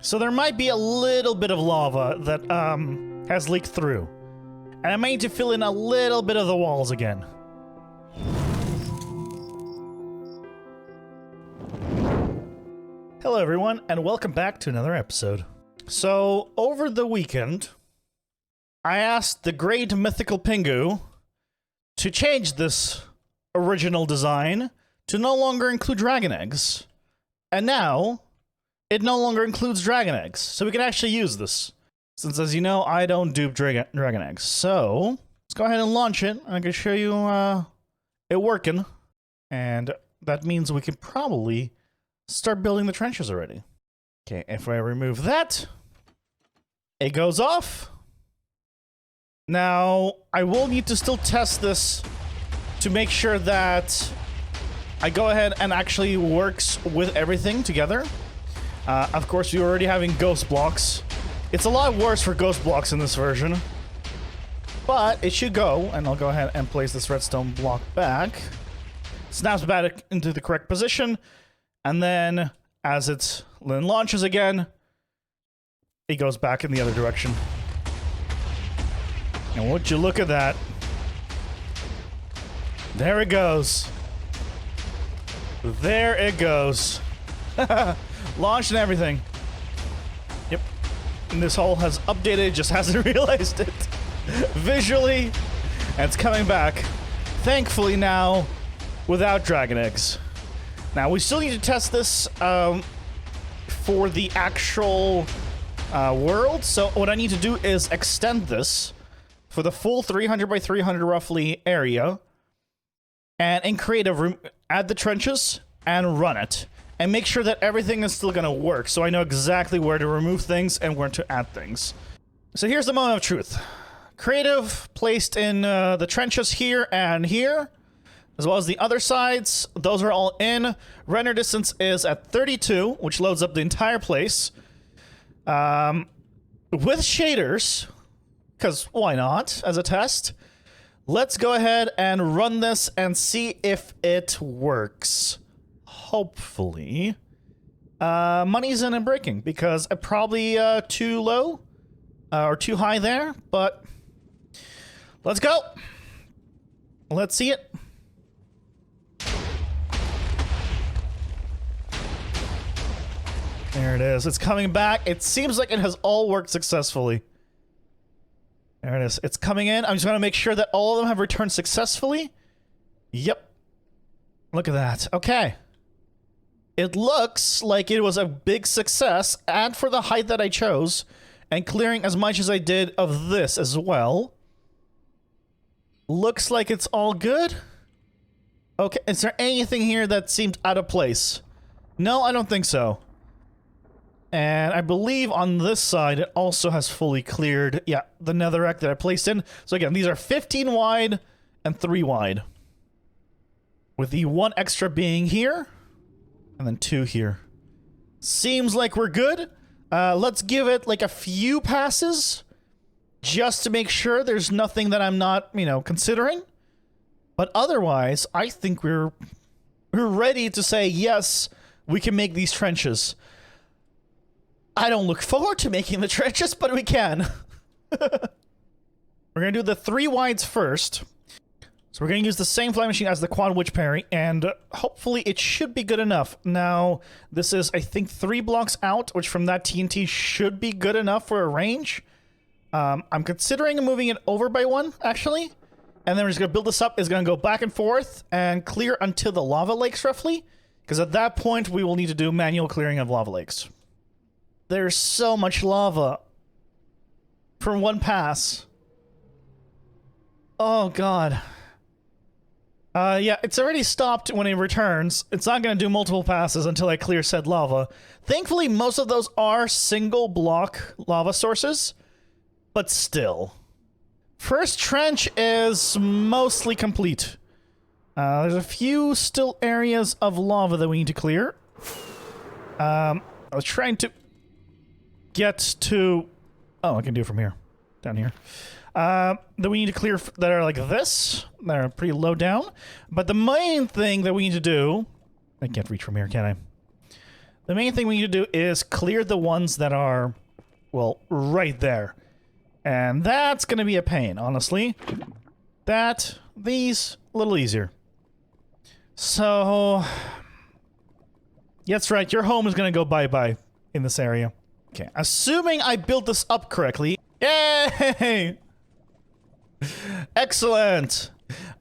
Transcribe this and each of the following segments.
So there might be a little bit of lava that has leaked through. And I might need to fill in a little bit of the walls again. Hello everyone, and welcome back to another episode. So, over the weekend, I asked the great mythical Pingu to change this original design to no longer include dragon eggs. And now, it no longer includes dragon eggs, so we can actually use this. Since, as you know, I don't dupe dragon eggs. So, let's go ahead and launch it. I can show you it working. And that means we can probably start building the trenches already. Okay, if I remove that, it goes off. Now, I will need to still test this to make sure that I go ahead and actually works with everything together. Of course, we're already having ghost blocks. It's a lot worse for ghost blocks in this version. But it should go, and I'll go ahead and place this redstone block back. Snaps back into the correct position. And then, as it launches again, it goes back in the other direction. And would you look at that? There it goes. There it goes. Launched and everything. Yep. And this hole has updated, just hasn't realized it. Visually. And it's coming back. Thankfully now, without dragon eggs. Now, we still need to test this for the actual world. So what I need to do is extend this for the full 300 by 300 roughly area. And in creative room, add the trenches and run it. And make sure that everything is still going to work. So I know exactly where to remove things and where to add things. So here's the moment of truth. Creative placed in the trenches here and here. As well as the other sides, those are all in. Render distance is at 32, which loads up the entire place. With shaders, because why not, as a test. Let's go ahead and run this and see if it works. Hopefully. Money isn't breaking, because probably too low, or too high there, but let's go. Let's see it. There it is. It's coming back. It seems like it has all worked successfully. There it is. It's coming in. I'm just going to make sure that all of them have returned successfully. Yep. Look at that. Okay. It looks like it was a big success, and for the height that I chose, and clearing as much as I did of this as well. Looks like it's all good. Okay. Is there anything here that seemed out of place? No, I don't think so. And I believe on this side, it also has fully cleared, yeah, the netherrack that I placed in. So again, these are 15 wide and 3 wide. With the 1 extra being here, and then 2 here. Seems like we're good. Let's give it like a few passes, just to make sure there's nothing that I'm not, considering. But otherwise, I think we're ready to say, yes, we can make these trenches. I don't look forward to making the trenches, but we can. We're going to do the 3 wides first. So we're going to use the same flying machine as the quad witch parry, and hopefully it should be good enough. Now, this is, I think, 3 blocks out, which from that TNT should be good enough for a range. I'm considering moving it over by 1, actually. And then we're just going to build this up. It's going to go back and forth and clear until the lava lakes, roughly. Because at that point, we will need to do manual clearing of lava lakes. There's so much lava from 1 pass. Oh, God. Yeah, it's already stopped when it returns. It's not going to do multiple passes until I clear said lava. Thankfully, most of those are single block lava sources, but still. First trench is mostly complete. There's a few still areas of lava that we need to clear. I was trying to get to... Oh, I can do it from here. Down here. That we need to clear that are like this. That are pretty low down. But the main thing that we need to do... I can't reach from here, can I? The main thing we need to do is clear the ones that are, well, right there. And that's gonna be a pain, honestly. These, a little easier. So... That's right, your home is gonna go bye-bye in this area. Okay, assuming I built this up correctly. Yay! Excellent!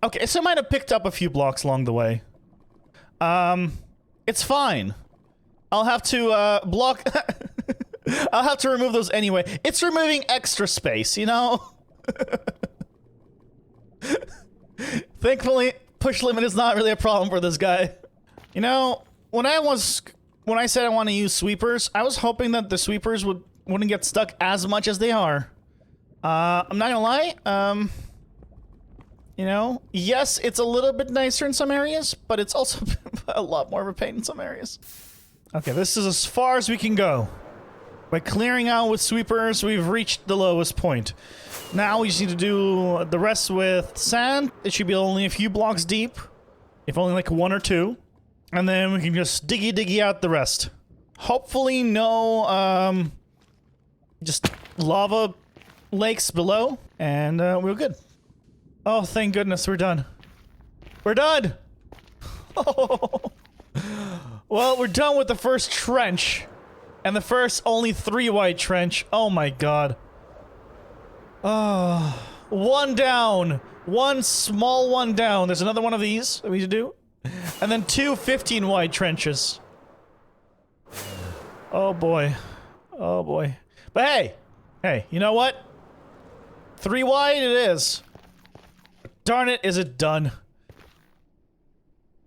Okay, so I might have picked up a few blocks along the way. It's fine. I'll have to, block... I'll have to remove those anyway. It's removing extra space, you know? Thankfully, push limit is not really a problem for this guy. You know, when I said I want to use sweepers, I was hoping that the sweepers wouldn't get stuck as much as they are. I'm not gonna lie, you know, yes, it's a little bit nicer in some areas, but it's also a lot more of a pain in some areas. Okay, this is as far as we can go. By clearing out with sweepers, we've reached the lowest point. Now we just need to do the rest with sand. It should be only a few blocks deep, if only like 1 or 2. And then we can just diggy out the rest. Hopefully no, just lava lakes below, and we're good. Oh, thank goodness, we're done. We're done! Oh. Well, we're done with the first trench. And the first only 3 wide trench. Oh my god. Oh. 1 down. 1 small one down. There's another one of these that we need to do. And then 2 15 wide trenches. Oh boy. Oh boy. But hey! Hey, you know what? 3 wide it is. Darn it, is it done?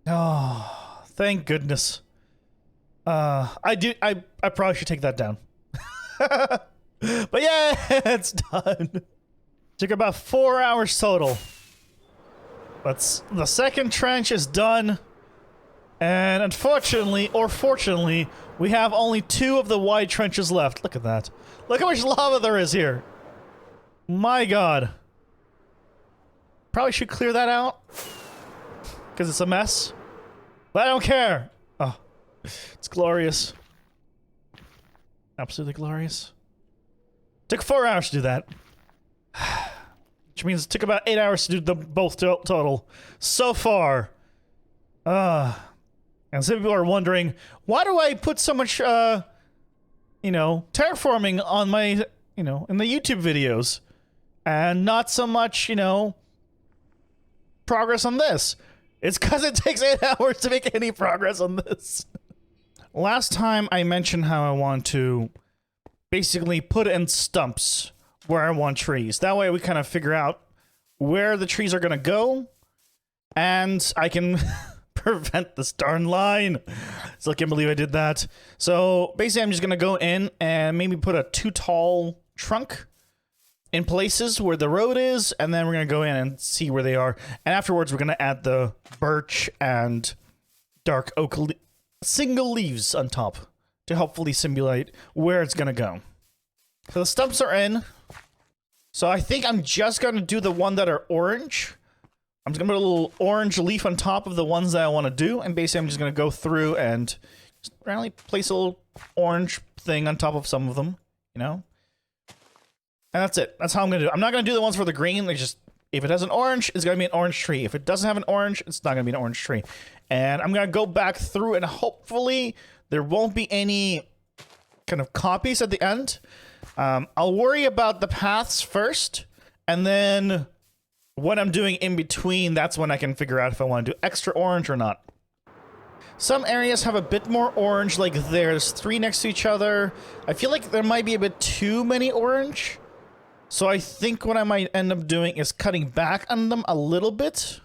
Oh, thank goodness. I probably should take that down. But yeah, it's done. Took about 4 hours total. But the second trench is done. And unfortunately, or fortunately, we have only 2 of the wide trenches left. Look at that. Look how much lava there is here. My god. Probably should clear that out. Because it's a mess. But I don't care. Oh. It's glorious. Absolutely glorious. Took 4 hours to do that. Which means it took about 8 hours to do them both total. So far. And some people are wondering, why do I put so much, you know, terraforming on my, you know, in the YouTube videos? And not so much, you know, progress on this. It's because it takes 8 hours to make any progress on this. Last time I mentioned how I want to basically put in stumps where I want trees. That way we kind of figure out where the trees are going to go, and I can prevent this darn line. So I can't believe I did that. So basically I'm just going to go in and maybe put a too tall trunk in places where the road is, and then we're going to go in and see where they are. And afterwards we're going to add the birch and dark oak single leaves on top to hopefully simulate where it's gonna go. So the stumps are in. So I think I'm just gonna do the one that are orange. I'm just gonna put a little orange leaf on top of the ones that I want to do, and basically I'm just gonna go through and just randomly place a little orange thing on top of some of them, you know? And that's it. That's how I'm gonna do it. I'm not gonna do the ones for the green. Like, just if it has an orange, it's gonna be an orange tree. If it doesn't have an orange, it's not gonna be an orange tree. And I'm gonna go back through, and hopefully there won't be any kind of copies at the end. I'll worry about the paths first, and then what I'm doing in between, that's when I can figure out if I want to do extra orange or not. Some areas have a bit more orange, like there's 3 next to each other. I feel like there might be a bit too many orange. So I think what I might end up doing is cutting back on them a little bit.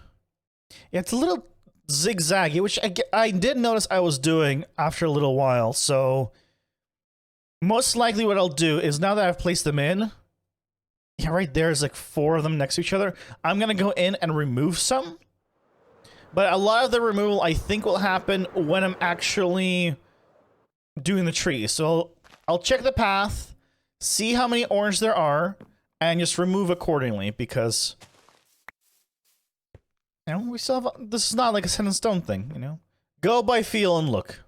Yeah, it's a little zigzaggy, which I did notice I was doing after a little while. So most likely what I'll do is, now that I've placed them in, yeah, right there's like 4 of them next to each other, I'm gonna go in and remove some. But a lot of the removal I think will happen when I'm actually doing the tree. So I'll check the path, see how many orange there are, and just remove accordingly, because, you know, we still have, this is not like a set in stone thing, you know? Go by feel and look.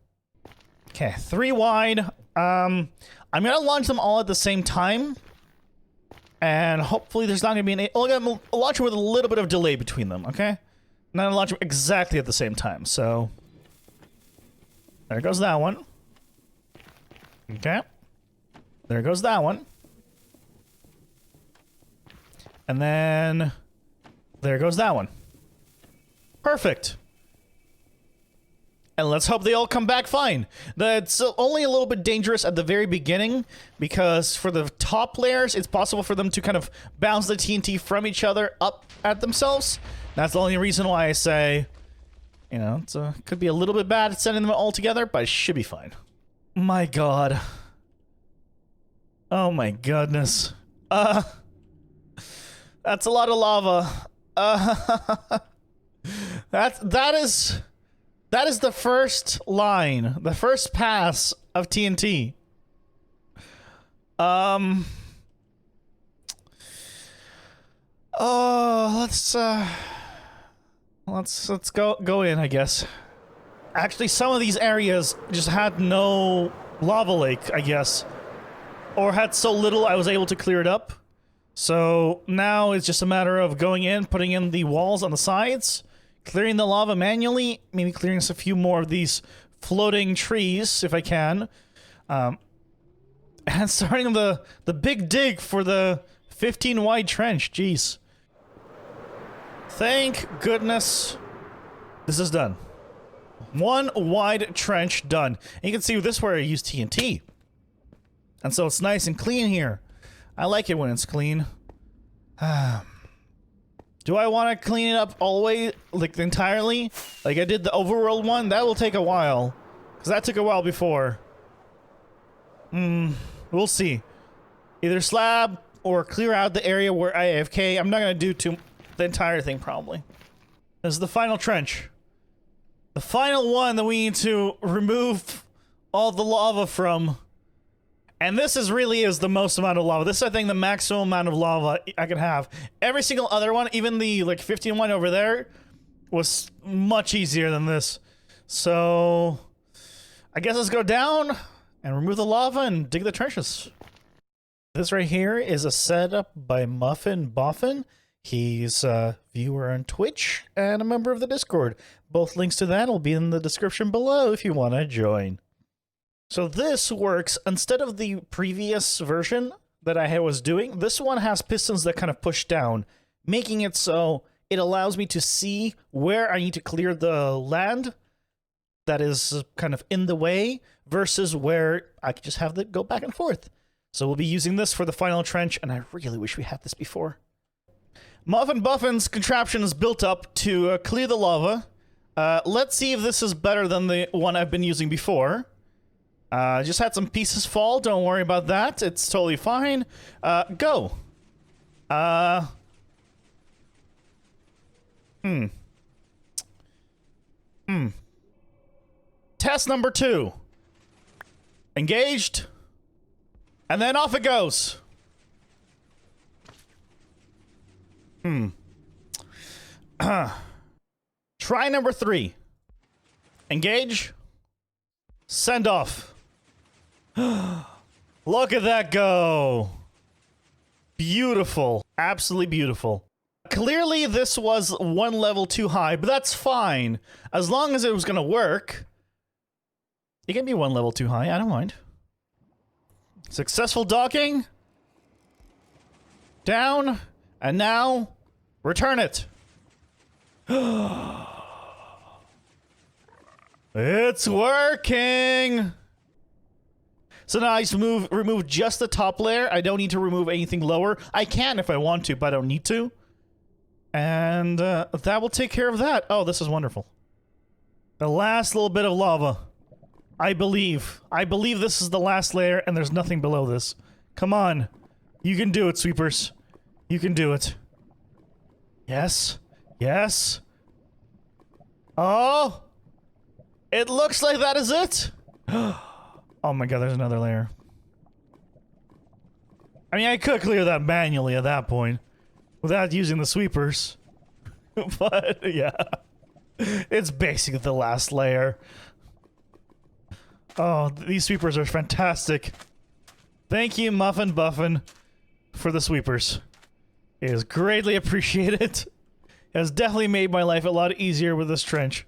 Okay, 3 wide. I'm gonna launch them all at the same time. And hopefully there's not gonna be any... I'm gonna launch them with a little bit of delay between them, okay? I'm not gonna launch them exactly at the same time, so... There goes that one. Okay. There goes that one. And then... There goes that one. Perfect. And let's hope they all come back fine. That's only a little bit dangerous at the very beginning, because for the top layers, it's possible for them to kind of bounce the TNT from each other up at themselves. That's the only reason why I say, you know, it could be a little bit bad at sending them all together, but it should be fine. My god. Oh my goodness. That's a lot of lava. That is the first line, the first pass of TNT. Oh, let's go in, I guess. Actually, some of these areas just had no lava lake, I guess, or had so little I was able to clear it up. So now it's just a matter of going in, putting in the walls on the sides, clearing the lava manually, maybe clearing a few more of these floating trees, if I can. And starting the big dig for the 15 wide trench, jeez. Thank goodness this is done. 1 wide trench done. And you can see this is where I use TNT. And so it's nice and clean here. I like it when it's clean. Do I want to clean it up all the way, like entirely? Like I did the overworld one? That will take a while. Because that took a while before. We'll see. Either slab or clear out the area where I AFK. I'm not going to do the entire thing, probably. This is the final trench. The final one that we need to remove all the lava from. And this really is the most amount of lava. This is, I think, the maximum amount of lava I can have. Every single other one, even the, like, 15 one over there, was much easier than this. So, I guess let's go down and remove the lava and dig the trenches. This right here is a setup by MuffinBoffin. He's a viewer on Twitch and a member of the Discord. Both links to that will be in the description below if you want to join. So this works, instead of the previous version that I was doing, this one has pistons that kind of push down, making it so it allows me to see where I need to clear the land that is kind of in the way, versus where I can just have it go back and forth. So we'll be using this for the final trench, and I really wish we had this before. MuffinBoffin's contraption is built up to clear the lava. Let's see if this is better than the one I've been using before. Just had some pieces fall. Don't worry about that. It's totally fine. Go. Test number 2. Engaged. And then off it goes. Try number 3. Engage. Send off. Look at that go. Beautiful. Absolutely beautiful. Clearly this was 1 level too high, but that's fine. As long as it was gonna work. It can be 1 level too high, I don't mind. Successful docking. Down. And now, return it. It's working! So now I just remove just the top layer. I don't need to remove anything lower. I can if I want to, but I don't need to. And that will take care of that. Oh, this is wonderful. The last little bit of lava. I believe. I believe this is the last layer and there's nothing below this. Come on. You can do it, sweepers. You can do it. Yes. Yes. Oh! It looks like that is it! Oh my god, there's another layer. I mean, I could clear that manually at that point. Without using the sweepers. But, yeah. It's basically the last layer. Oh, these sweepers are fantastic. Thank you, MuffinBoffin, for the sweepers. It is greatly appreciated. It has definitely made my life a lot easier with this trench.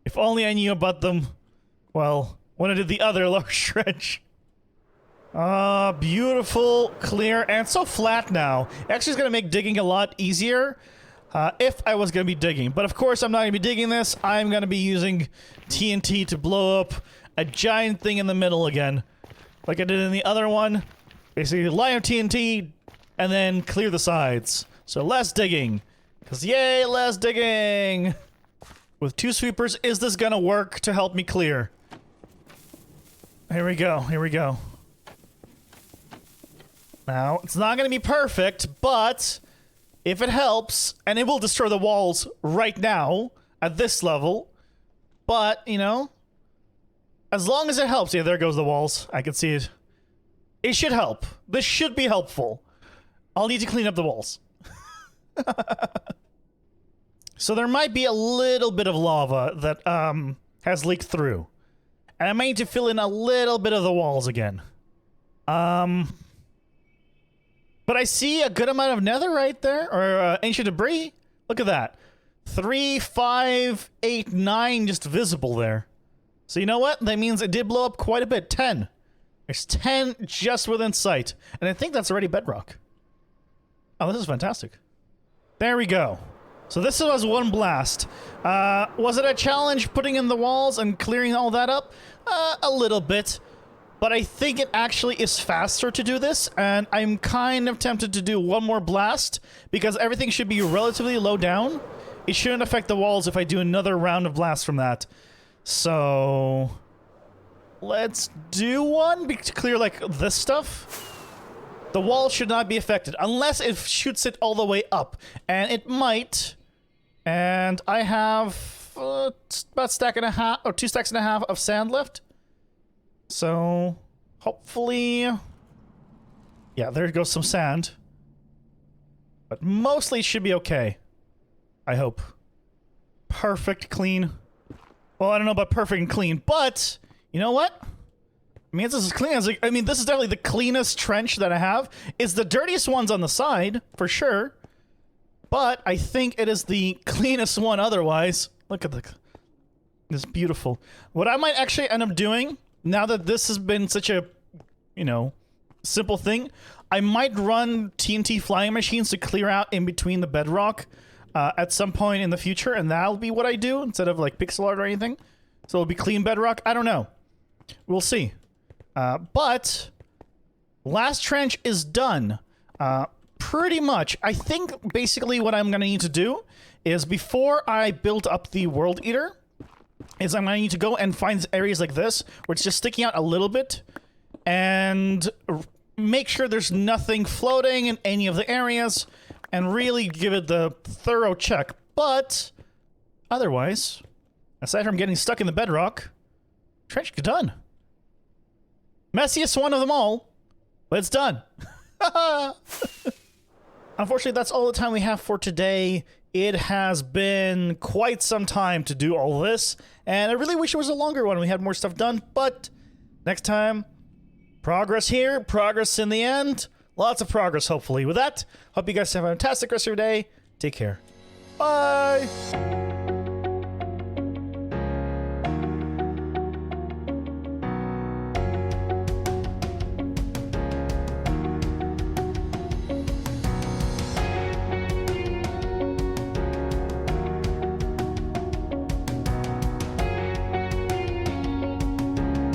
If only I knew about them, well, when I did the other large trench. Beautiful, clear, and so flat now. Actually, it's going to make digging a lot easier if I was going to be digging. But of course, I'm not going to be digging this. I'm going to be using TNT to blow up a giant thing in the middle again. Like I did in the other one. Basically, line of TNT, and then clear the sides. So less digging. Because yay, less digging! With 2 sweepers, is this going to work to help me clear? Here we go, here we go. Now, it's not going to be perfect, but if it helps, and it will destroy the walls right now at this level, but, you know, as long as it helps. Yeah, there goes the walls. I can see it. It should help. This should be helpful. I'll need to clean up the walls. So there might be a little bit of lava that has leaked through. And I might need to fill in a little bit of the walls again. But I see a good amount of nether right there, or ancient debris. Look at that. 3, 5, 8, 9 just visible there. So you know what? That means it did blow up quite a bit. 10. There's 10 just within sight. And I think that's already bedrock. Oh, this is fantastic. There we go. So this was one blast. Was it a challenge putting in the walls and clearing all that up? A little bit. But I think it actually is faster to do this, and I'm kind of tempted to do one more blast, because everything should be relatively low down. It shouldn't affect the walls if I do another round of blasts from that. So let's do one to clear, like, this stuff. The wall should not be affected, unless it shoots it all the way up. And it might. And I have about a stack and a half, or 2 stacks and a half of sand left. So, hopefully... Yeah, there goes some sand. But mostly it should be okay. I hope. Perfect, clean. Well, I don't know about perfect and clean, but... You know what? I mean, this is clean as... I mean, this is definitely the cleanest trench that I have. It's the dirtiest ones on the side, for sure. But I think it is the cleanest one otherwise. Look at the... It's beautiful. What I might actually end up doing... Now that this has been such a, you know, simple thing, I might run TNT flying machines to clear out in between the bedrock at some point in the future, and that'll be what I do instead of, like, pixel art or anything. So it'll be clean bedrock. I don't know. We'll see. But last trench is done. Pretty much. I think basically what I'm going to need to do is before I build up the World Eater... is I'm going to need to go and find areas like this, where it's just sticking out a little bit, and make sure there's nothing floating in any of the areas, and really give it the thorough check. But, otherwise, aside from getting stuck in the bedrock, trench is done. Messiest one of them all, but it's done. Unfortunately, that's all the time we have for today. It has been quite some time to do all this, and I really wish it was a longer one. We had more stuff done, but next time, progress here, progress in the end. Lots of progress, hopefully. With that, hope you guys have a fantastic rest of your day. Take care. Bye!